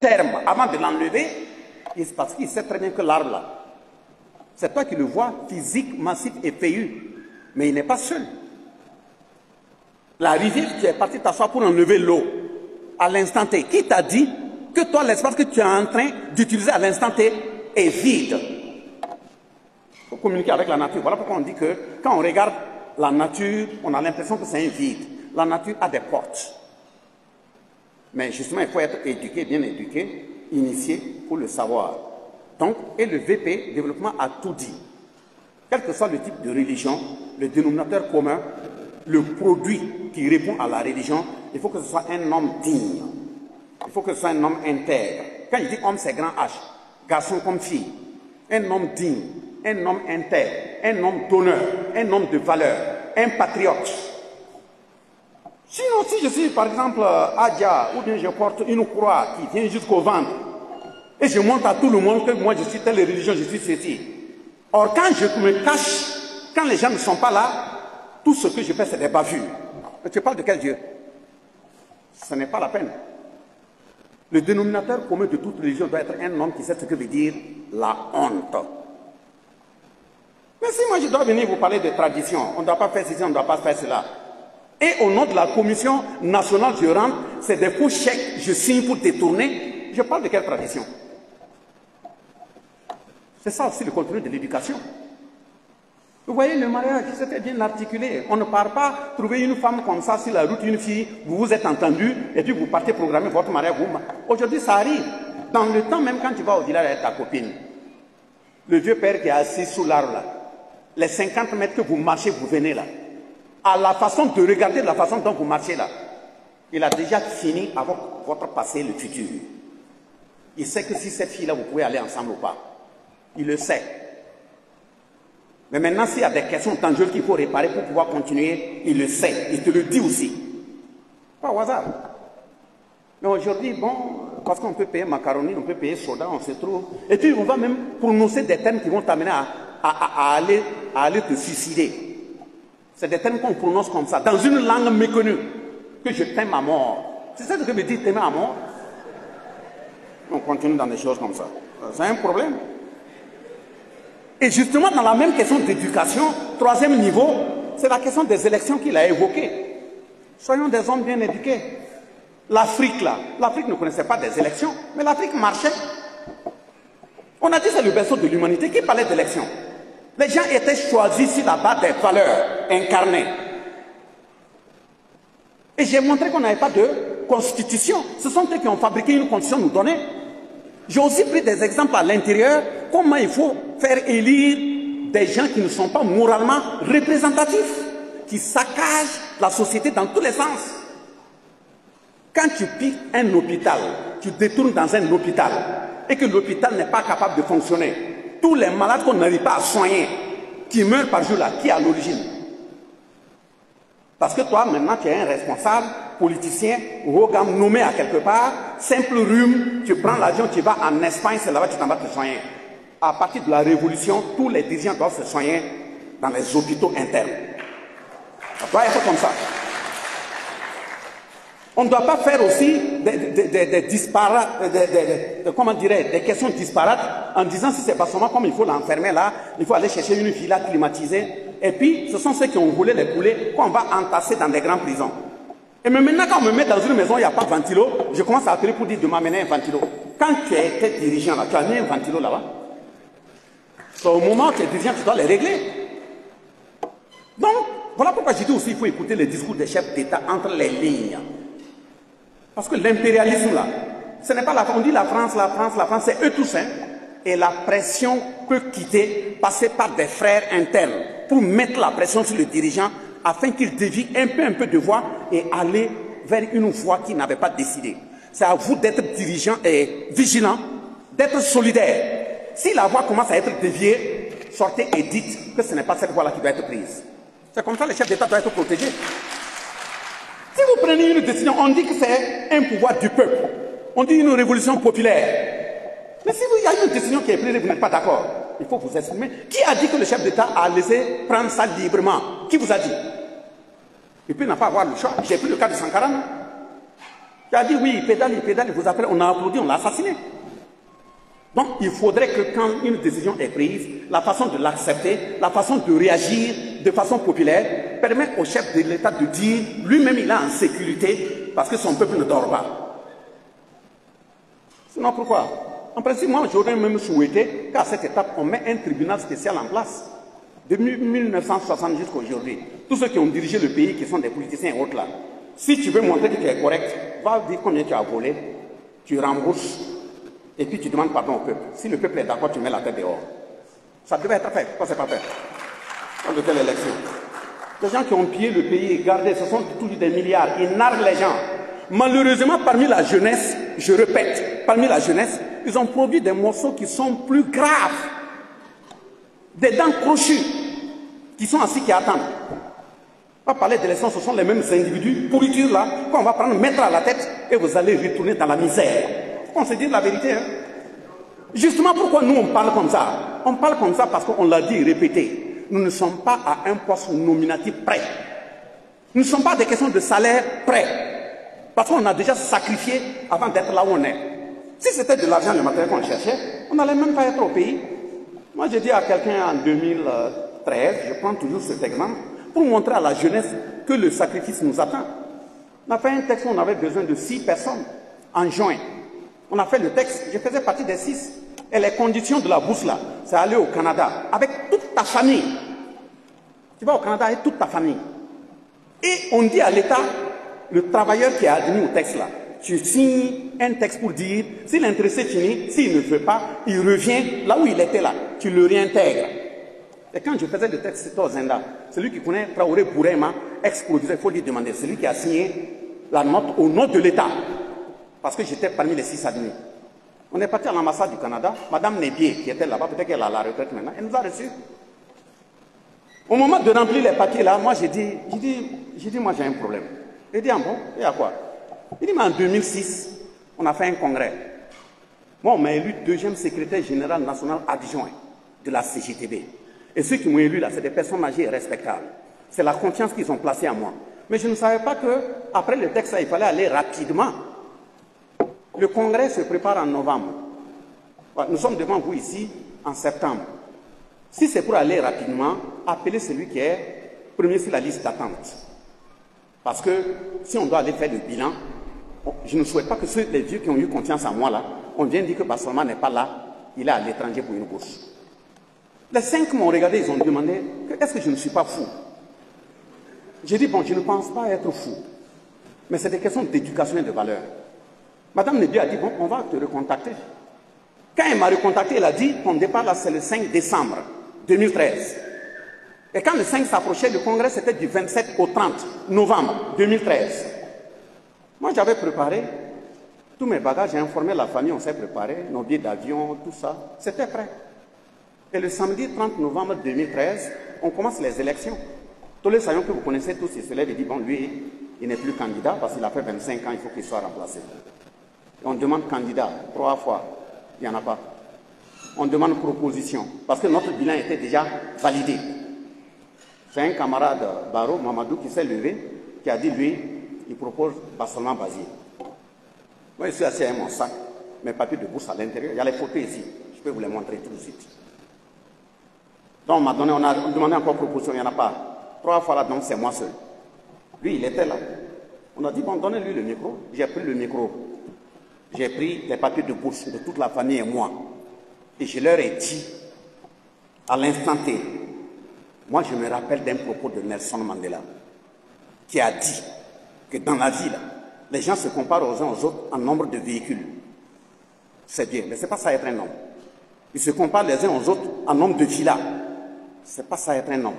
terme avant de l'enlever, parce qu'il sait très bien que l'arbre là, c'est toi qui le vois, physique, massif et feuillu, mais il n'est pas seul. La rivière, tu es parti t'asseoir pour enlever l'eau à l'instant T. Qui t'a dit que toi, l'espace que tu es en train d'utiliser à l'instant T est vide? Il faut communiquer avec la nature. Voilà pourquoi on dit que quand on regarde la nature, on a l'impression que c'est un vide. La nature a des portes. Mais justement, il faut être éduqué, bien éduqué, initié pour le savoir. Donc, et le VP, développement, a tout dit. Quel que soit le type de religion, le dénominateur commun, le produit qui répond à la religion, il faut que ce soit un homme digne. Il faut que ce soit un homme intègre. Quand il dit homme, c'est grand H. Garçon comme fille. Un homme digne, un homme intègre, un homme d'honneur, un homme de valeur, un patriote. Sinon, si je suis par exemple Adja, ou bien je porte une croix qui vient jusqu'au ventre, et je montre à tout le monde que moi je suis telle religion, je suis ceci. Or, quand je me cache, quand les gens ne sont pas là, tout ce que je fais, c'est des bavures. Mais tu parles de quel Dieu? Ce n'est pas la peine. Le dénominateur commun de toute religion doit être un homme qui sait ce que veut dire la honte. Mais si moi je dois venir vous parler de tradition, on ne doit pas faire ceci, on ne doit pas faire cela. Et au nom de la commission nationale je rentre, c'est des faux chèques, je signe pour détourner. Je parle de quelle tradition? C'est ça aussi le contenu de l'éducation. Vous voyez, le mariage, c'était bien articulé. On ne part pas trouver une femme comme ça sur la route, une fille, vous vous êtes entendu, et puis vous partez programmer votre mariage. Aujourd'hui, ça arrive. Dans le temps, même quand tu vas au village avec ta copine, le vieux père qui est assis sous l'arbre là, les 50 mètres que vous marchez, vous venez là, à la façon de regarder, la façon dont vous marchez là, il a déjà fini avec votre passé et le futur. Il sait que si cette fille-là, vous pouvez aller ensemble ou pas. Il le sait. Mais maintenant, s'il y a des questions tangibles qu'il faut réparer pour pouvoir continuer, il le sait. Il te le dit aussi. Pas au hasard. Mais aujourd'hui, bon, parce qu'on peut payer macaroni, on peut payer soda, on se trouve. Et puis, on va même prononcer des termes qui vont t'amener à aller te suicider. C'est des termes qu'on prononce comme ça, dans une langue méconnue, que je t'aime à mort. C'est ça ce que veut dire t'aimer à mort? On continue dans des choses comme ça. C'est un problème. Et justement, dans la même question d'éducation, troisième niveau, c'est la question des élections qu'il a évoquée. Soyons des hommes bien éduqués. L'Afrique, là, l'Afrique ne connaissait pas des élections, mais l'Afrique marchait. On a dit que c'est le berceau de l'humanité. Qui parlait d'élections? Les gens étaient choisis sur la base des valeurs incarnées. Et j'ai montré qu'on n'avait pas de constitution. Ce sont eux qui ont fabriqué une constitution nous donner. J'ai aussi pris des exemples à l'intérieur, comment il faut faire élire des gens qui ne sont pas moralement représentatifs, qui saccagent la société dans tous les sens. Quand tu piques un hôpital, tu détournes dans un hôpital, et que l'hôpital n'est pas capable de fonctionner, tous les malades qu'on n'arrive pas à soigner, qui meurent par jour là, qui est à l'origine? Parce que toi, maintenant, tu es un responsable, politicien, Rogam nommé à quelque part, simple rhume, tu prends l'avion, tu vas en Espagne, c'est là-bas que tu t'en vas te soigner. À partir de la Révolution, tous les dirigeants doivent se soigner dans les hôpitaux internes. Ça doit être comme ça. On ne doit pas faire aussi des disparates, comment dirais, des questions disparates en disant si c'est pas seulement comme il faut l'enfermer là, il faut aller chercher une villa climatisée. Et puis, ce sont ceux qui ont volé les poulets qu'on va entasser dans des grandes prisons. Et mais maintenant, quand on me met dans une maison, il n'y a pas de ventilo, je commence à appeler pour dire de m'amener un ventilo. Quand tu étais dirigeant là, tu as mis un ventilo là-bas. C'est au moment où tu es dirigeant, tu dois les régler. Donc, voilà pourquoi je dis aussi qu'il faut écouter les discours des chefs d'État entre les lignes. Parce que l'impérialisme là, ce n'est pas la France, on dit la France, c'est eux tous, hein. Et la pression peut quitter, passer par des frères internes pour mettre la pression sur le dirigeant afin qu'il dévie un peu de voie et aller vers une voie qu'il n'avait pas décidée. C'est à vous d'être dirigeant et vigilant, d'être solidaire. Si la voie commence à être déviée, sortez et dites que ce n'est pas cette voie-là qui doit être prise. C'est comme ça que les chefs d'État doivent être protégés. Si vous prenez une décision, on dit que c'est un pouvoir du peuple. On dit une révolution populaire. Mais si il y a une décision qui est prise et vous n'êtes pas d'accord, il faut vous exprimer. Qui a dit que le chef d'État a laissé prendre ça librement? Qui vous a dit? Il peut n'a pas avoir le choix. J'ai pris le cas de Sankara. qui a dit oui, il pédale, vous appelez, on a applaudi, on l'a assassiné. Donc, il faudrait que quand une décision est prise, la façon de l'accepter, la façon de réagir de façon populaire, permet au chef de l'État de dire, lui-même il est en sécurité parce que son peuple ne dort pas. Sinon, pourquoi? En principe, moi, j'aurais même souhaité qu'à cette étape, on met un tribunal spécial en place. De 1960 jusqu'à aujourd'hui, tous ceux qui ont dirigé le pays, qui sont des politiciens et autres là, si tu veux montrer que tu es correct, va dire combien tu as volé, tu rembourses, et puis tu demandes pardon au peuple. Si le peuple est d'accord, tu mets la tête dehors. Ça devait être fait. Pourquoi c'est pas fait? Dans de telles élections. Les gens qui ont pillé le pays et gardé, ce sont toujours des milliards. Ils narguent les gens. Malheureusement, parmi la jeunesse, je répète, parmi la jeunesse, ils ont produit des morceaux qui sont plus graves. Des dents crochues, qui sont assis, qui attendent. On va parler d'élections, ce sont les mêmes individus, pourritures là, qu'on va prendre, mettre à la tête, et vous allez retourner dans la misère. On se dit la vérité. Hein? Justement, pourquoi nous on parle comme ça? On parle comme ça parce qu'on l'a dit, répété. Nous ne sommes pas à un poste nominatif près. Nous ne sommes pas des questions de salaire près. Parce qu'on a déjà sacrifié avant d'être là où on est. Si c'était de l'argent, le matériel qu'on cherchait, on n'allait même pas être au pays. Moi, j'ai dit à quelqu'un en 2013, je prends toujours cet exemple, pour montrer à la jeunesse que le sacrifice nous attend. On a fait un texte où on avait besoin de 6 personnes en juin. On a fait le texte, je faisais partie des 6. Et les conditions de la bourse là, c'est aller au Canada avec toute ta famille. Tu vas au Canada avec toute ta famille. Et on dit à l'État, le travailleur qui est admis au texte là, tu signes un texte pour dire, si l'intéressé finit, s'il ne veut pas, il revient là où il était là. Tu le réintègres. Et quand je faisais le texte, c'était au Zenda. Celui qui connaît Traoré Bourema, ex-producteur, il faut lui demander, celui qui a signé la note au nom de l'État. Parce que j'étais parmi les 6 admis. On est parti à l'ambassade du Canada. Madame Nébier, qui était là-bas, peut-être qu'elle a la retraite maintenant, elle nous a reçus. Au moment de remplir les papiers là, moi j'ai dit, moi j'ai un problème. Il dit, ah bon, et à quoi? Il dit, mais en 2006, on a fait un congrès. Moi, on m'a élu 2e secrétaire général national adjoint de la CGTB. Et ceux qui m'ont élu là, c'est des personnes âgées et respectables. C'est la confiance qu'ils ont placée en moi. Mais je ne savais pas qu'après le texte, il fallait aller rapidement. Le congrès se prépare en novembre. Nous sommes devant vous ici en septembre. Si c'est pour aller rapidement, appelez celui qui est premier sur la liste d'attente. Parce que si on doit aller faire le bilan, je ne souhaite pas que les vieux qui ont eu confiance en moi là, on vient dire que Barcelona n'est pas là, il est à l'étranger pour une bourse. Les 5 m'ont regardé, ils ont demandé, est-ce que je ne suis pas fou? J'ai dit, bon, je ne pense pas être fou. Mais c'est des questions d'éducation et de valeur. Madame Nébier a dit, bon, on va te recontacter. Quand elle m'a recontacté, elle a dit, ton départ là, c'est le 5 décembre 2013. Et quand le 5 s'approchait, le congrès, c'était du 27 au 30 novembre 2013. Moi, j'avais préparé tous mes bagages, j'ai informé la famille, on s'est préparé, nos billets d'avion, tout ça, c'était prêt. Et le samedi 30 novembre 2013, on commence les élections. Tous les saillants que vous connaissez tous, ils se lèvent et disent, bon, lui, il n'est plus candidat parce qu'il a fait 25 ans, il faut qu'il soit remplacé. Et on demande candidat 3 fois, il n'y en a pas. On demande proposition, parce que notre bilan était déjà validé. C'est un camarade, Baro Mamadou, qui s'est levé, qui a dit, lui, il propose Barcelona Basile. Moi, je suis assis avec mon sac, mes papiers de bourse à l'intérieur, il y a les photos ici, je peux vous les montrer tout de suite. Donc on m'a donné, on a demandé encore proposition, il n'y en a pas. 3 fois là, donc c'est moi seul. Lui, il était là. On a dit, bon, donnez-lui le micro. J'ai pris le micro. J'ai pris les papiers de bourse de toute la famille et moi. Et je leur ai dit, à l'instant T, moi je me rappelle d'un propos de Nelson Mandela, qui a dit que dans la vie, là, les gens se comparent aux uns aux autres en nombre de véhicules. C'est bien, mais ce n'est pas ça être un homme. Ils se comparent les uns aux autres en nombre de villas. Ce n'est pas ça être un homme.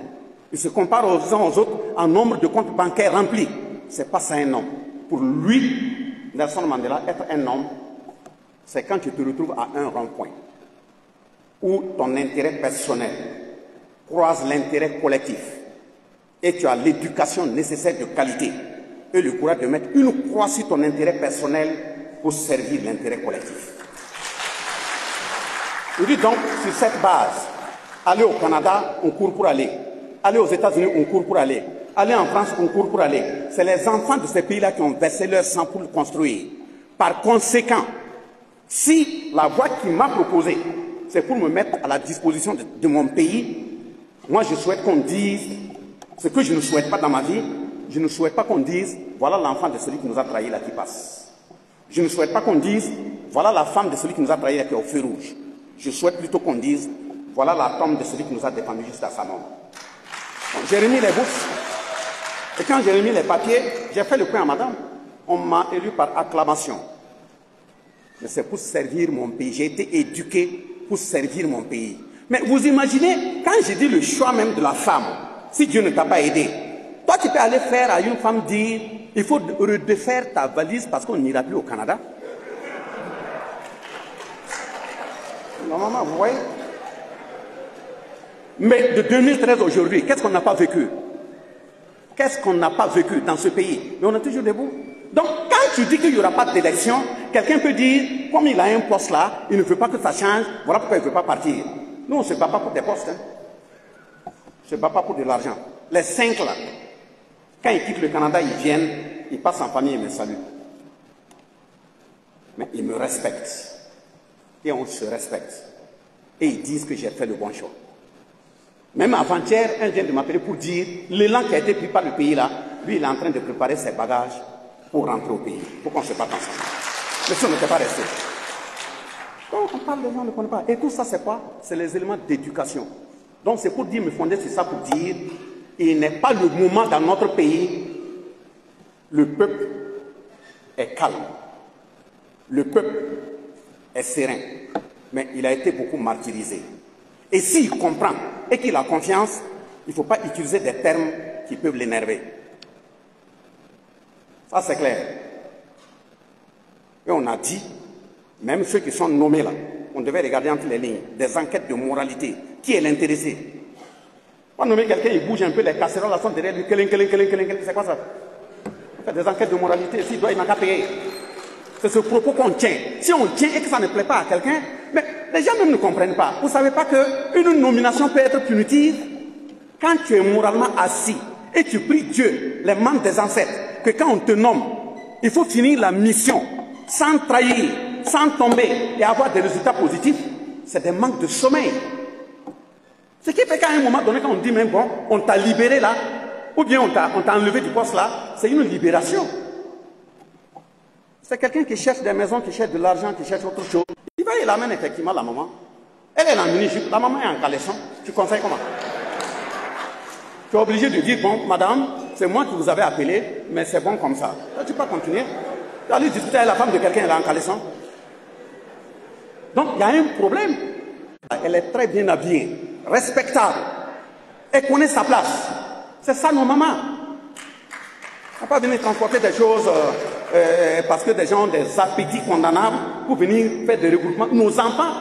Ils se comparent aux uns aux autres en nombre de comptes bancaires remplis. Ce n'est pas ça un homme. Pour lui, Nelson Mandela, être un homme, c'est quand tu te retrouves à un rond-point où ton intérêt personnel croise l'intérêt collectif et tu as l'éducation nécessaire de qualité et le courage de mettre une croix sur ton intérêt personnel pour servir l'intérêt collectif. Je dis donc, sur cette base, aller au Canada, on court pour aller. Aller aux États-Unis, on court pour aller. aller en France concours pour aller. C'est les enfants de ces pays-là qui ont versé leur sang pour le construire. Par conséquent, si la voie qui m'a proposée, c'est pour me mettre à la disposition de mon pays, moi je souhaite qu'on dise ce que je ne souhaite pas dans ma vie. Je ne souhaite pas qu'on dise voilà l'enfant de celui qui nous a trahis là qui passe. Je ne souhaite pas qu'on dise voilà la femme de celui qui nous a trahis là qui est au feu rouge. Je souhaite plutôt qu'on dise voilà la tombe de celui qui nous a défendus jusqu'à sa mort. J'ai remis les bourses. Et quand j'ai remis les papiers, j'ai fait le point à madame. On m'a élu par acclamation. Mais c'est pour servir mon pays. J'ai été éduqué pour servir mon pays. Mais vous imaginez, quand j'ai dit le choix même de la femme, si Dieu ne t'a pas aidé, toi tu peux aller faire à une femme dire, il faut redéfaire ta valise parce qu'on n'ira plus au Canada. Non, maman, vous voyez? Mais de 2013 aujourd'hui, qu'est-ce qu'on n'a pas vécu? Qu'est-ce qu'on n'a pas vécu dans ce pays? Mais on est toujours debout. Donc, quand tu dis qu'il n'y aura pas d'élection, quelqu'un peut dire, comme il a un poste là, il ne veut pas que ça change, voilà pourquoi il ne veut pas partir. Nous, on ne se bat pas pour des postes. Hein. On ne se bat pas pour de l'argent. Les 5 là, quand ils quittent le Canada, ils viennent, ils passent en famille et me saluent. Mais ils me respectent. Et on se respecte. Et ils disent que j'ai fait le bon choix. Même avant-hier, un vient de m'appeler pour dire l'élan qui a été pris par le pays là, lui, il est en train de préparer ses bagages pour rentrer au pays, pour qu'on se batte ensemble. Mais si on n'était pas resté. Donc on parle, les gens ne connaissent pas. Et tout ça, c'est quoi? C'est les éléments d'éducation. Donc c'est pour dire, me fonder sur ça, pour dire, il n'est pas le moment dans notre pays, le peuple est calme, le peuple est serein, mais il a été beaucoup martyrisé. Et s'il comprend et qu'il a confiance, il ne faut pas utiliser des termes qui peuvent l'énerver. Ça, c'est clair. Et on a dit, même ceux qui sont nommés là, on devait regarder entre les lignes, des enquêtes de moralité. Qui est l'intéressé? Pas nommer quelqu'un, il bouge un peu, les casseroles là sont derrière lui, c'est quoi ça? Il fait des enquêtes de moralité, s'il doit, il n'a qu'à payer. C'est ce propos qu'on tient. Si on tient et que ça ne plaît pas à quelqu'un, mais les gens même ne comprennent pas. Vous ne savez pas qu'une nomination peut être punitive quand tu es moralement assis et tu pries Dieu, les membres des ancêtres, que quand on te nomme, il faut finir la mission sans trahir, sans tomber et avoir des résultats positifs. C'est des manques de sommeil. Ce qui fait qu'à un moment donné, quand on dit même bon, on t'a libéré là, ou bien on t'a enlevé du poste là, c'est une libération. C'est quelqu'un qui cherche des maisons, qui cherche de l'argent, qui cherche autre chose. Il va, il amène effectivement la maman. Elle est en mini-jupe, la maman est en caleçon. Tu conseilles comment? Tu es obligé de dire, bon, madame, c'est moi qui vous avais appelé, mais c'est bon comme ça. Là, tu peux pas continuer. Tu vas aller discuter avec la femme de quelqu'un, elle est en caleçon. Donc, il y a un problème. Elle est très bien habillée, respectable. Elle connaît sa place. C'est ça nos mamans. On ne va pas venir transporter des choses parce que des gens ont des appétits condamnables pour venir faire des regroupements. Nos enfants,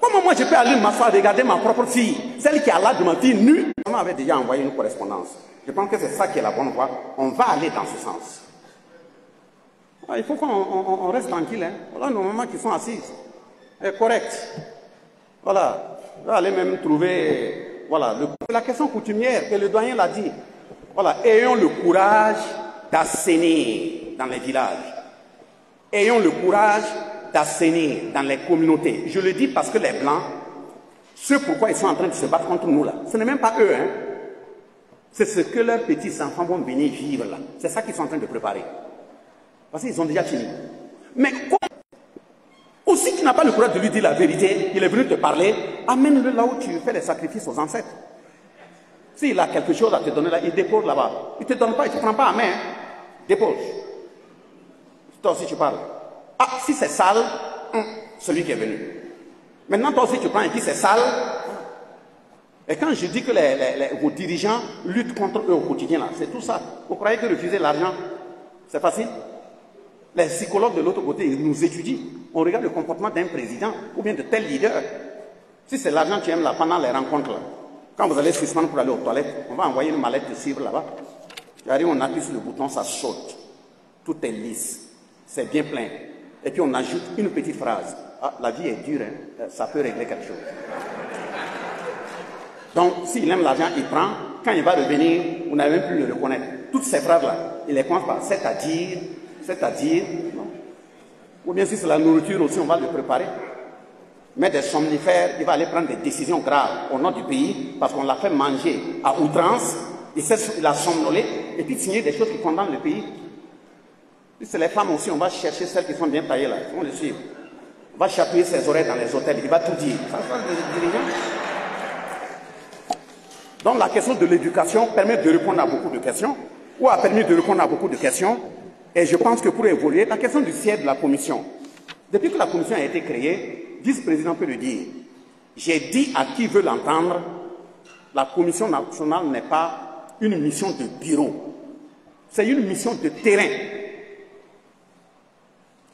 comment moi je peux aller m'asseoir, regarder ma propre fille, celle qui a l'âge de ma fille nue? On avait déjà envoyé une correspondance. Je pense que c'est ça qui est la bonne voie. On va aller dans ce sens. Ah, il faut qu'on reste tranquille. Hein. Voilà nos mamans qui sont assises. Correct. Voilà. On va aller même trouver. Voilà. La question coutumière, que le doyen l'a dit. Voilà. Ayons le courage d'assainir dans les villages. Ayons le courage d'assainir dans les communautés. Je le dis parce que les Blancs, ce pourquoi ils sont en train de se battre contre nous là, ce n'est même pas eux. Hein. C'est ce que leurs petits-enfants vont venir vivre là. C'est ça qu'ils sont en train de préparer. Parce qu'ils ont déjà fini. Mais aussi tu n'as pas le courage de lui dire la vérité, il est venu te parler, amène-le là où tu fais les sacrifices aux ancêtres. S'il a quelque chose à te donner là, il dépose là-bas. Il ne te donne pas, il ne te prend pas à main. Hein. Dépose. Toi aussi tu parles. Ah, si c'est sale, celui qui est venu. Maintenant toi aussi tu prends et puis c'est sale. Et quand je dis que vos dirigeants luttent contre eux au quotidien, là, c'est tout ça. Vous croyez que refuser l'argent, c'est facile? Les psychologues de l'autre côté, ils nous étudient. On regarde le comportement d'un président ou bien de tel leader. Si c'est l'argent que tu aimes là, pendant les rencontres, là, quand vous allez suspendre pour aller aux toilettes, on va envoyer une mallette de suivre là-bas. J'arrive, on appuie sur le bouton, ça saute. Tout est lisse. C'est bien plein. Et puis on ajoute une petite phrase. Ah, la vie est dure, hein, ça peut régler quelque chose. Donc, s'il aime l'argent, il prend. quand il va revenir, vous n'avez même plus le reconnaître. Toutes ces phrases-là, il les commence par c'est-à-dire, non. Ou bien si c'est la nourriture aussi, on va le préparer. Mais des somnifères, il va aller prendre des décisions graves au nom du pays parce qu'on l'a fait manger à outrance, il a somnolé, et puis signer des choses qui condamnent le pays. Si c'est les femmes aussi, on va chercher celles qui sont bien taillées là, on le suit. On va chatouiller ses oreilles dans les hôtels, il va tout dire. Ça sera le dirigeant. Donc la question de l'éducation permet de répondre à beaucoup de questions, ou a permis de répondre à beaucoup de questions, et je pense que pour évoluer, la question du siège de la commission. Depuis que la commission a été créée, le vice-président peut le dire. J'ai dit à qui veut l'entendre, la commission nationale n'est pas une mission de bureau. C'est une mission de terrain.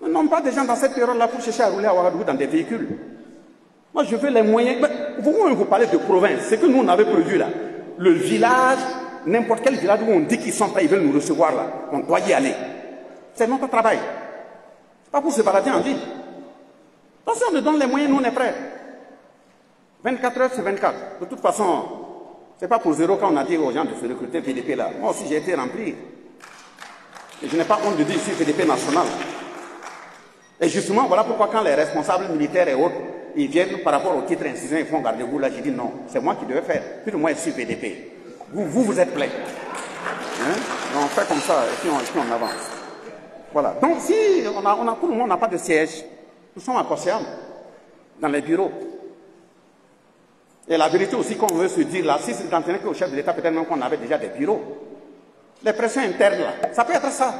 Non pas des gens dans cette période-là pour chercher à rouler à Ouagadougou dans des véhicules. Moi, je veux les moyens. Vous parlez de province. C'est que nous, on avait prévu là. Le village, n'importe quel village où on dit qu'ils sont prêts, ils veulent nous recevoir là. On doit y aller. C'est notre travail. C'est pas pour se balader en ville. Donc si on nous donne les moyens, nous on est prêts. 24 heures, c'est 24. De toute façon, c'est pas pour zéro quand on a dit aux gens de se recruter PDP là. Moi aussi, j'ai été rempli. Et je n'ai pas honte de dire ici PDP national. Et justement, voilà pourquoi quand les responsables militaires et autres, ils viennent par rapport au titre incisif, ils font garde-vous là, j'ai dit non, c'est moi qui devais faire. Puis moi, je suis PDP. Vous êtes plein. Hein? On fait comme ça, et puis on avance. Voilà. Donc si pour le moment, on n'a pas de siège, nous sommes à Kosiam, dans les bureaux. Et la vérité aussi, qu'on veut se dire là, si c'est d'en tenir qu'au chef de l'État, peut-être même qu'on avait déjà des bureaux. Les pressions internes là, ça peut être ça.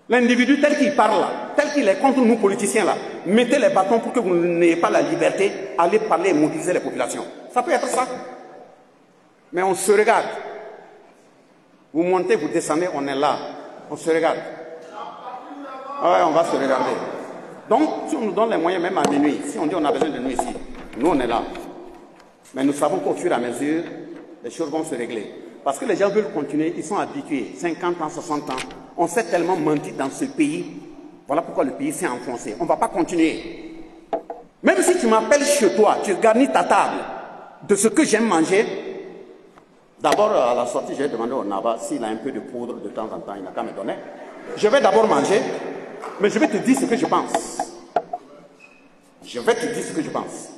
L'individu tel qu'il parle là, tel qu'il est contre nous politiciens là, mettez les bâtons pour que vous n'ayez pas la liberté d'aller parler et mobiliser les populations. Ça peut être ça. Mais on se regarde. Vous montez, vous descendez, on est là. On se regarde. Ah ouais, on va se regarder. Donc, si on nous donne les moyens, même à minuit, si on dit on a besoin de nous ici, nous on est là. Mais nous savons qu'au fur et à mesure, les choses vont se régler. Parce que les gens veulent continuer, ils sont habitués, 50 ans, 60 ans. On s'est tellement menti dans ce pays. Voilà pourquoi le pays s'est enfoncé. On ne va pas continuer. Même si tu m'appelles chez toi, tu garnis ta table de ce que j'aime manger. D'abord, à la sortie, j'ai demandé au Nava s'il a un peu de poudre de temps en temps, il n'a qu'à me donner. Je vais d'abord manger, mais je vais te dire ce que je pense. Je vais te dire ce que je pense.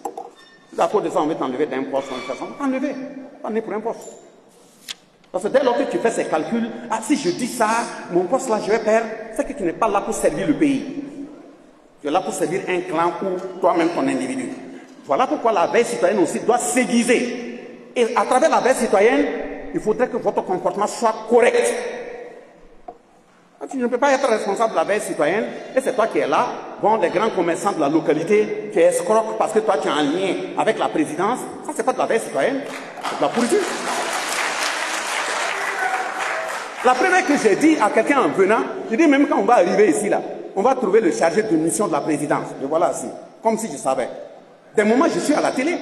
À cause de ça, on veut t'enlever d'un poste, on va t'enlever. Pas né pour un poste. Parce que dès lors que tu fais ces calculs, ah, si je dis ça, mon poste là, je vais perdre, c'est que tu n'es pas là pour servir le pays. Tu es là pour servir un clan ou toi-même ton individu. Voilà pourquoi la veille citoyenne aussi doit s'aiguiser. Et à travers la veille citoyenne, il faudrait que votre comportement soit correct. Tu ne peux pas être responsable de la veille citoyenne et c'est toi qui es là, bon, les grands commerçants de la localité, qui escroquent parce que toi tu es en lien avec la présidence. Ça, c'est pas de la veille citoyenne, c'est de la pourriture. La première que j'ai dit à quelqu'un en venant, je dis même quand on va arriver ici, là, on va trouver le chargé de mission de la présidence. Le voilà ici, comme si je savais. Des moments, je suis à la télé.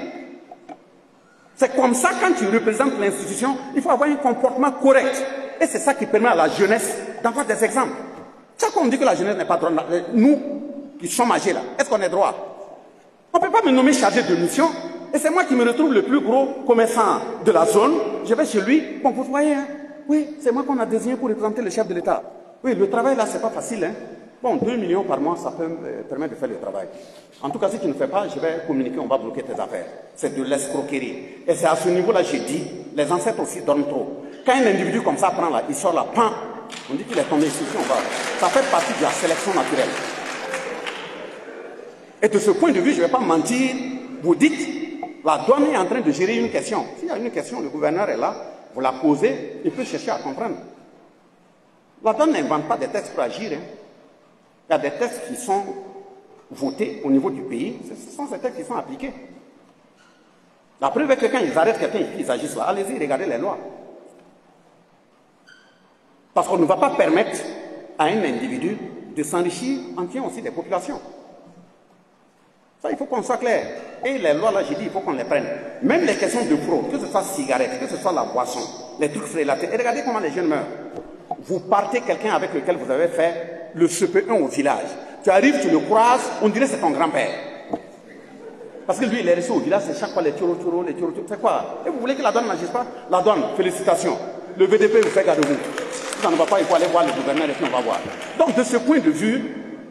C'est comme ça, quand tu représentes l'institution, il faut avoir un comportement correct. Et c'est ça qui permet à la jeunesse d'avoir des exemples. Chaque fois on dit que la jeunesse n'est pas droit, nous qui sommes âgés là, est-ce qu'on est droit? On ne peut pas me nommer chargé de mission, et c'est moi qui me retrouve le plus gros commerçant de la zone. Je vais chez lui, bon, vous voyez, hein? Oui, c'est moi qu'on a désigné pour représenter le chef de l'État. Oui, le travail là, c'est pas facile. Hein? Bon, 2 millions par mois, ça peut permettre de faire le travail. En tout cas, si tu ne fais pas, je vais communiquer, on va bloquer tes affaires. C'est de l'escroquerie. Et c'est à ce niveau-là, j'ai dit, les ancêtres aussi dorment trop. Quand un individu comme ça prend là, il sort la pan, on dit qu'il est tombé ici, on va. Ça fait partie de la sélection naturelle. Et de ce point de vue, je ne vais pas mentir, vous dites, la douane est en train de gérer une question. S'il y a une question, le gouverneur est là, vous la posez, il peut chercher à comprendre. La douane n'invente pas des textes pour agir. Hein. Il y a des textes qui sont votés au niveau du pays, ce sont ces textes qui sont appliqués. La preuve est que quand ils arrêtent quelqu'un et qu'ils agissent là, allez-y, regardez les lois. Parce qu'on ne va pas permettre à un individu de s'enrichir en tuant aussi des populations. Ça, il faut qu'on soit clair. Et les lois, là, j'ai dit, il faut qu'on les prenne. Même les questions de fraude, que ce soit cigarette, que ce soit la boisson, les trucs frélatés. Et regardez comment les jeunes meurent. Vous partez quelqu'un avec lequel vous avez fait le CP1 au village. Tu arrives, tu le croises, on dirait que c'est ton grand-père. Parce que lui, il est resté au village, c'est chaque fois les tchoro, les tchoro. C'est quoi? Et vous voulez que la douane n'agisse pas? La douane, félicitations. Le VDP vous fait garde vous. Si ça ne va pas, il faut aller voir le gouverneur et puis on va voir. Donc, de ce point de vue,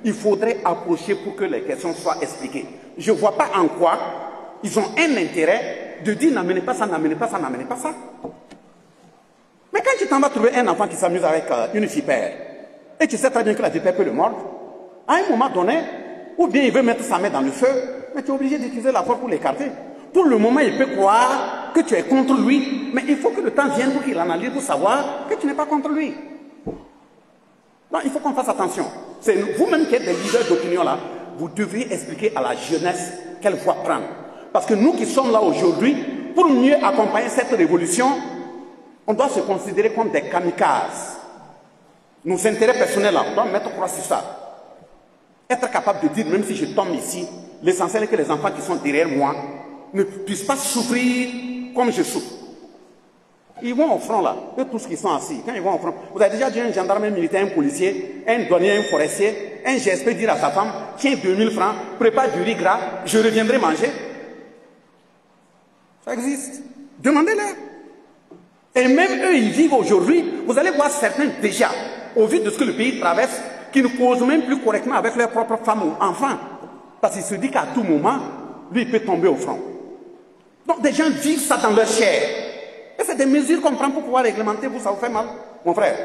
il faudrait approcher pour que les questions soient expliquées. Je ne vois pas en quoi ils ont un intérêt de dire n'amenez pas ça, n'amenez pas ça, n'amenez pas ça. Mais quand tu t'en vas trouver un enfant qui s'amuse avec une vipère, et tu sais très bien que la vipère peut le mordre, à un moment donné, ou bien il veut mettre sa main dans le feu, mais tu es obligé d'utiliser la force pour l'écarter. Pour le moment, il peut croire que tu es contre lui, mais il faut que le temps vienne pour qu'il analyse, pour savoir que tu n'es pas contre lui. Donc, il faut qu'on fasse attention. C'est vous-même qui êtes des leaders d'opinion là, vous devriez expliquer à la jeunesse quelle voie prendre. Parce que nous qui sommes là aujourd'hui, pour mieux accompagner cette révolution, on doit se considérer comme des kamikazes. Nos intérêts personnels là, on doit mettre croix sur ça. Être capable de dire, même si je tombe ici, l'essentiel est que les enfants qui sont derrière moi ne puissent pas souffrir comme je souffre. Ils vont au front là, eux tous qui sont assis, quand ils vont au front, vous avez déjà dit un gendarme, un militaire, un policier, un douanier, un forestier, un GSP dire à sa femme, tiens 2000 francs, prépare du riz gras, je reviendrai manger. Ça existe. Demandez-leur. Et même eux, ils vivent aujourd'hui, vous allez voir certains déjà, au vu de ce que le pays traverse, qui ne causent même plus correctement avec leurs propres femmes ou enfants. Parce qu'il se dit qu'à tout moment, lui, il peut tomber au front. Donc des gens vivent ça dans leur chair. Et c'est des mesures qu'on prend pour pouvoir réglementer, vous, ça vous fait mal. Mon frère,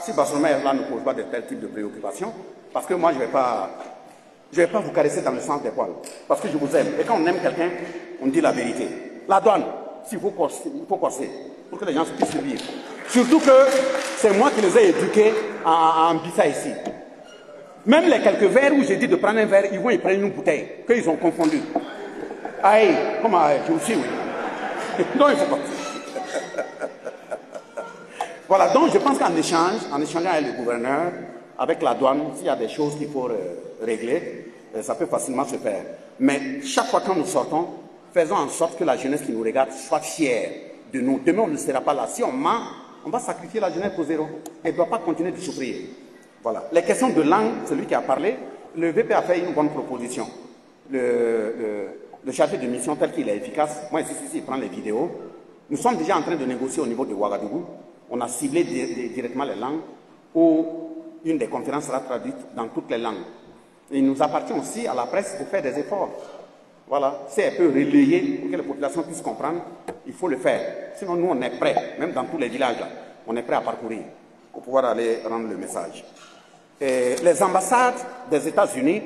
si Barcelone là ne pose pas de tel type de préoccupation, parce que moi, je ne vais pas vous caresser dans le sens des poils. Parce que je vous aime. Et quand on aime quelqu'un, on dit la vérité. La douane, s'il faut corser, il faut corser, pour que les gens puissent vivre. Surtout que c'est moi qui les ai éduqués en Bissa ici. Même les quelques verres où j'ai dit de prendre un verre, ils vont y prendre une bouteille, qu'ils ont confondu. Aïe, comment je vous suis, oui. Non, il faut pas. Voilà, donc je pense qu'en échangeant avec le gouverneur, avec la douane, s'il y a des choses qu'il faut régler, ça peut facilement se faire. Mais chaque fois que nous sortons, faisons en sorte que la jeunesse qui nous regarde soit fière de nous. Demain, on ne sera pas là. Si on ment, on va sacrifier la jeunesse au zéro. Elle ne doit pas continuer de souffrir. Voilà. Les questions de langue, celui qui a parlé, le VP a fait une bonne proposition. Le chargé de mission tel qu'il est efficace, moi ici, il prend les vidéos. Nous sommes déjà en train de négocier au niveau de Ouagadougou. On a ciblé directement les langues où une des conférences sera traduite dans toutes les langues. Et il nous appartient aussi à la presse de faire des efforts. Voilà, si elle peut relayer pour que les populations puissent comprendre, il faut le faire. Sinon, nous, on est prêts, même dans tous les villages, là, on est prêts à parcourir pour pouvoir aller rendre le message. Et les ambassades des États-Unis,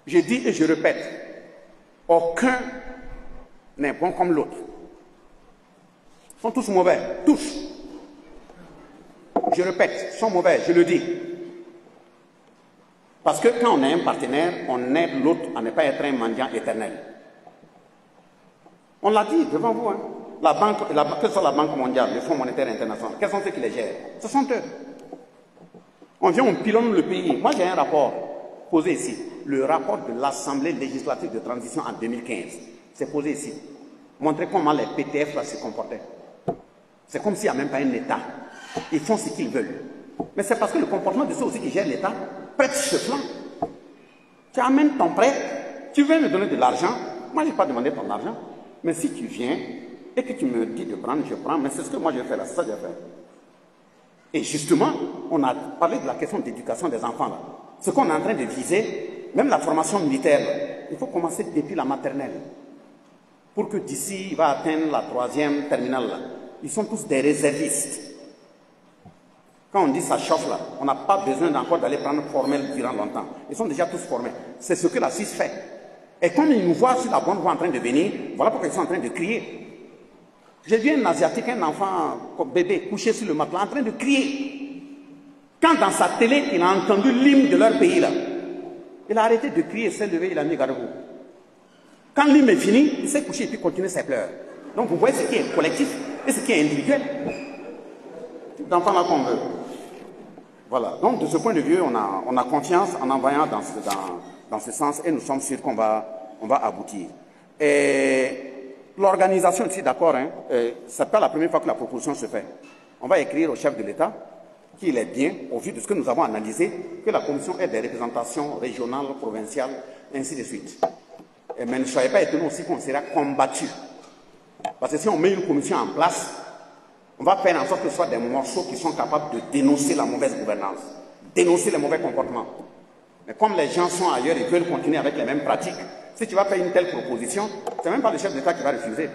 je dis et je répète, aucun n'est bon comme l'autre. Ils sont tous mauvais, tous. Je répète, ils sont mauvais, je le dis. Parce que quand on est un partenaire, on aide l'autre à ne pas être un mendiant éternel. On l'a dit devant vous, hein. La banque, que ce soit la Banque mondiale, le Fonds monétaire international, quels sont ceux qui les gèrent? Ce sont eux. On vient, on pilonne le pays. Moi, j'ai un rapport posé ici. Le rapport de l'Assemblée législative de transition en 2015. C'est posé ici. Montrer comment les PTF là, se comportaient. C'est comme s'il n'y a même pas un État. Ils font ce qu'ils veulent. Mais c'est parce que le comportement de ceux aussi qui gèrent l'État prête ce flanc. Tu amènes ton prêt, tu viens me donner de l'argent. Moi, je n'ai pas demandé ton argent. Mais si tu viens et que tu me dis de prendre, je prends. Mais c'est ce que moi je vais faire là, c'est ça que je vais faire. Et justement, on a parlé de la question d'éducation des enfants là. Ce qu'on est en train de viser, même la formation militaire, il faut commencer depuis la maternelle. Pour que d'ici, il va atteindre la 3e terminale là. Ils sont tous des réservistes. Quand on dit ça chauffe là, on n'a pas besoin encore d'aller prendre formel durant longtemps. Ils sont déjà tous formés. C'est ce que la Suisse fait. Et comme ils nous voient sur la bonne voie en train de venir, voilà pourquoi ils sont en train de crier. J'ai vu un Asiatique, un enfant, comme bébé, couché sur le matelas, en train de crier. Quand dans sa télé, il a entendu l'hymne de leur pays là, il a arrêté de crier, il s'est levé, il a mis garde-vous. Quand l'hymne est fini, il s'est couché et puis continue ses pleurs. Donc vous voyez ce qui est collectif et ce qui est individuel. D'enfants là qu'on veut. Voilà. Donc de ce point de vue, on a confiance en envoyant dans ce sens et nous sommes sûrs qu'on va aboutir. Et l'organisation ici, d'accord, hein, c'est pas la première fois que la proposition se fait. On va écrire au chef de l'État qu'il est bien, au vu de ce que nous avons analysé, que la commission ait des représentations régionales, provinciales, ainsi de suite. mais ne soyez pas étonnés aussi qu'on sera combattu. Parce que si on met une commission en place, on va faire en sorte que ce soit des morceaux qui sont capables de dénoncer la mauvaise gouvernance, dénoncer les mauvais comportements. Mais comme les gens sont ailleurs et veulent continuer avec les mêmes pratiques, si tu vas faire une telle proposition, ce n'est même pas le chef d'État qui va refuser.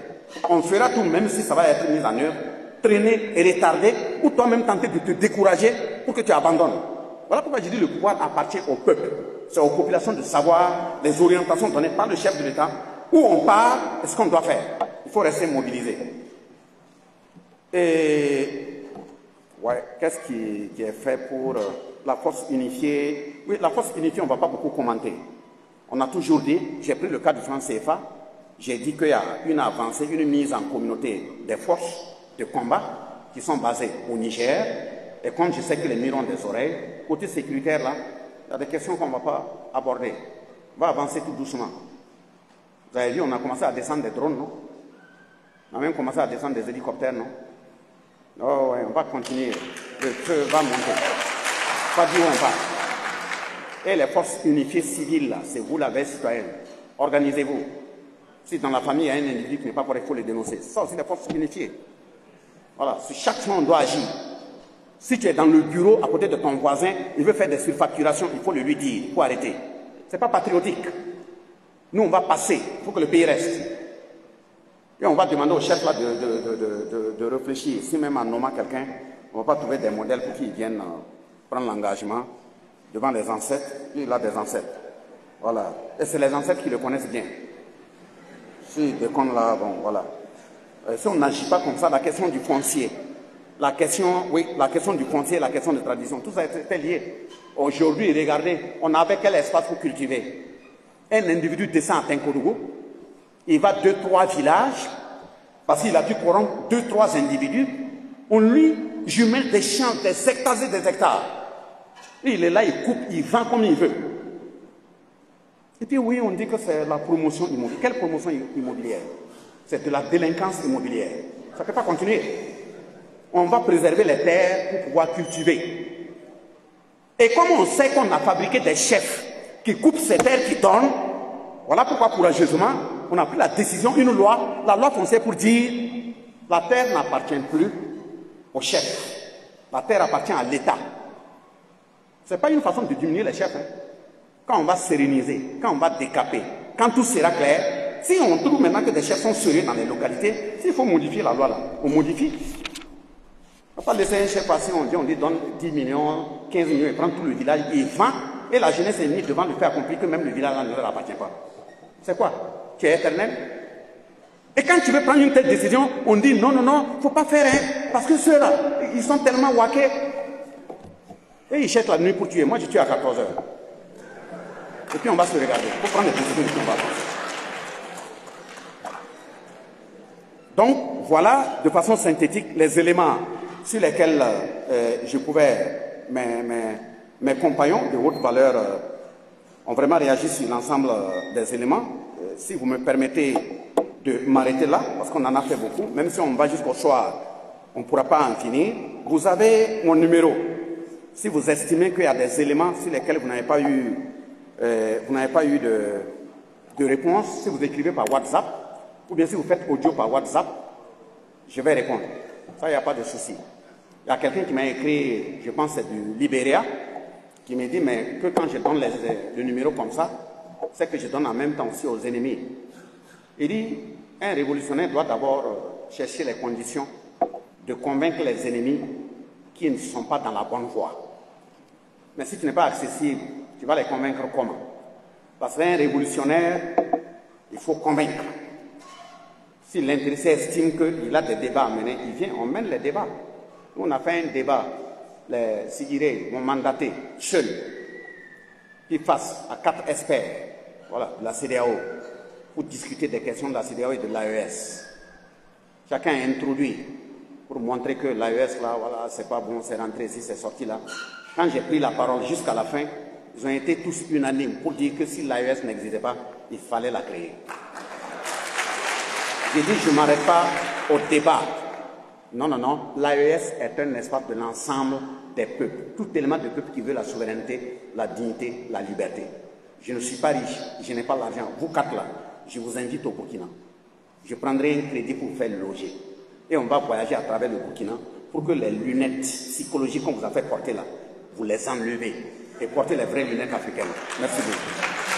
On fera tout, même si ça va être mis en œuvre, traîner et retarder, ou toi-même tenter de te décourager pour que tu abandonnes. Voilà pourquoi je dis que le pouvoir appartient au peuple. C'est aux populations de savoir les orientations données par le chef de l'État, où on part et ce qu'on doit faire. Il faut rester mobilisé. Et ouais, qu'est-ce qui est fait pour la force unifiée? Oui, la force unifiée, on ne va pas beaucoup commenter. On a toujours dit, j'ai pris le cas du franc CFA, j'ai dit qu'il y a une avancée, une mise en communauté des forces de combat qui sont basées au Niger. Et comme je sais que les murs ont des oreilles, côté sécuritaire, là, il y a des questions qu'on ne va pas aborder. On va avancer tout doucement. Vous avez vu, on a commencé à descendre des drones, non? On a même commencé à descendre des hélicoptères, non? Oh, ouais, on va continuer. Le feu va monter. Pas dire où on va. Et les forces unifiées civiles, là, c'est vous la veille citoyenne. Organisez-vous. Si dans la famille il y a un individu qui n'est pas correct, il faut le dénoncer. Ça aussi, les forces unifiées. Voilà, si chaque fois on doit agir. Si tu es dans le bureau à côté de ton voisin, il veut faire des surfacturations, il faut le lui dire, il faut arrêter. Ce n'est pas patriotique. Nous, on va passer, il faut que le pays reste. Et on va demander au chef là de réfléchir. Si même en nommant quelqu'un, on ne va pas trouver des modèles pour qu'ils viennent prendre l'engagement devant les ancêtres. Il a des ancêtres. Voilà. Et c'est les ancêtres qui le connaissent bien. Si des cons là, bon, voilà. Si on n'agit pas comme ça, la question du foncier, la question du foncier, la question de tradition, tout ça est lié. Aujourd'hui, regardez, on avait quel espace pour cultiver? Un individu descend à Tinkodougou, il va 2-3 villages, parce qu'il a dû corrompre 2-3 individus, on lui jumelle des champs, des hectares et des hectares. Et il est là, il coupe, il vend comme il veut. Et puis oui, on dit que c'est la promotion immobilière. Quelle promotion immobilière? C'est de la délinquance immobilière. Ça ne peut pas continuer. On va préserver les terres pour pouvoir cultiver. Et comme on sait qu'on a fabriqué des chefs qui coupent ces terres qui donnent, voilà pourquoi courageusement, on a pris la décision, une loi, la loi foncière pour dire la terre n'appartient plus aux chefs. La terre appartient à l'État. Ce n'est pas une façon de diminuer les chefs. Hein. Quand on va séréniser, quand on va décaper, quand tout sera clair, si on trouve maintenant que des chefs sont sérieux dans les localités, s'il faut modifier la loi là, on modifie. On ne va pas laisser un chef passer, on dit donne 10 millions, 15 millions, il prend tout le village, il vend, et la jeunesse est mise devant le fait accompli que même le village là ne leur appartient pas. C'est quoi? Tu es éternel? Et quand tu veux prendre une telle décision, on dit non, il ne faut pas faire, hein, parce que ceux-là, ils sont tellement waqués. Et ils cherchent la nuit pour tuer. Moi, je tue à 14 h. Et puis on va se regarder. Il faut prendre des décisions qui vont. Donc, voilà, de façon synthétique, les éléments sur lesquels je pouvais, mes compagnons de haute valeur ont vraiment réagi sur l'ensemble des éléments. Si vous me permettez de m'arrêter là, parce qu'on en a fait beaucoup, même si on va jusqu'au soir, on ne pourra pas en finir. Vous avez mon numéro. Si vous estimez qu'il y a des éléments sur lesquels vous n'avez pas eu, de réponse, si vous écrivez par WhatsApp, ou bien si vous faites audio par WhatsApp, je vais répondre. Ça, il n'y a pas de souci. Il y a quelqu'un qui m'a écrit, je pense que c'est du Libéria, qui me dit, mais que quand je donne le numéro comme ça, c'est que je donne en même temps aussi aux ennemis. Il dit, un révolutionnaire doit d'abord chercher les conditions de convaincre les ennemis qui ne sont pas dans la bonne voie. Mais si tu n'es pas accessible, tu vas les convaincre comment? Parce qu'un révolutionnaire, il faut convaincre. Si l'intéressé estime qu'il a des débats à mener, il vient, on mène les débats. Nous, on a fait un débat, les Sigiré m'ont mandaté, seul, qui face à 4 experts, voilà, de la CEDEAO, pour discuter des questions de la CEDEAO et de l'AES. Chacun a introduit pour montrer que l'AES, là, voilà, c'est pas bon, c'est rentré ici, c'est sorti là. Quand j'ai pris la parole jusqu'à la fin, ils ont été tous unanimes pour dire que si l'AES n'existait pas, il fallait la créer. J'ai dit, je ne m'arrête pas au débat. Non, l'AES est un espace de l'ensemble des peuples. Tout élément de peuple qui veut la souveraineté, la dignité, la liberté. Je ne suis pas riche, je n'ai pas l'argent. Vous 4 là, je vous invite au Burkina. Je prendrai un crédit pour vous faire loger. Et on va voyager à travers le Burkina pour que les lunettes psychologiques qu'on vous a fait porter là, vous les enlevez et portez les vraies lunettes africaines. Merci beaucoup.